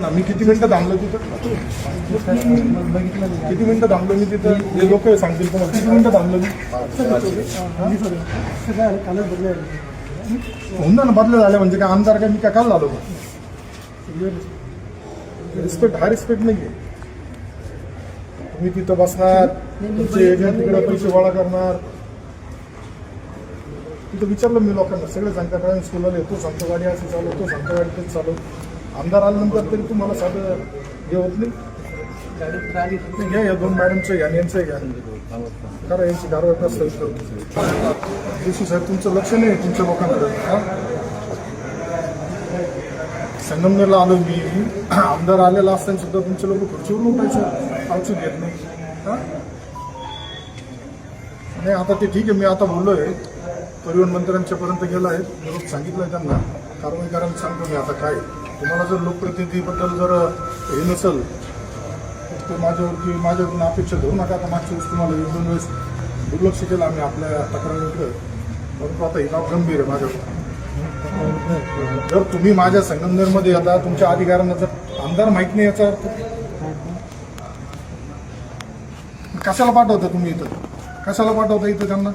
मी किती मिनिटं थांबलो तिथं किती मिनिटं थांबलो मी तिथं हे लोक सांगतील तुम्हाला किती मिनिटं थांबलो मी होऊन ना बदले झाले म्हणजे काय आमदार काय मी काय काल झालो का रिस्पेक्ट हा रिस्पेक्ट नाही आहे. तुम्ही तिथं बसणार तुमचे एजंट तिकडे पैसे गोळा करणार. तिथं विचारलं मी लोकांना सगळे सांगतात स्कूलला येतो सांगतो गाडी अशी चालव तो सांगतो गाडी तेच चालव. आमदार आल्यानंतर तरी तुम्हाला साधं हे होत नाही. घ्या या दोन मॅडमचं घ्या यांचं घ्या करा यांची कारवाई प्रस्तावित करू. जोशी साहेब तुमचं लक्ष नाही तुमच्या लोकांकडे. संगमनेरला आलो मी आमदार आलेला असताना सुद्धा तुमचे लोक खुर्चीवरून उठायचं औषध घेत नाही. नाही आता ते ठीक आहे मी आता बोललोय परिवहन मंत्र्यांच्यापर्यंत गेला आहे निरोप सांगितलं आहे त्यांना कारवाई करायला सांगतो मी. आता काय तुम्हाला जर लोकप्रतिनिधीबद्दल जर हे नसेल तर माझ्याकडून अपेक्षा धरू नका. आता मागच्या वेळेस तुम्हाला 1-2 वेळेस दुर्लक्ष केलं आम्ही आपल्या तक्रारीकडे परंतु आता हे नाव गंभीर आहे माझ्याकडून. जर तुम्ही माझ्या संगमनेरमध्ये आता तुमच्या अधिकाऱ्यांना जर आमदार माहीत नाही याचा अर्थ कशाला पाठवता तुम्ही इथं कशाला पाठवता इथं त्यांना.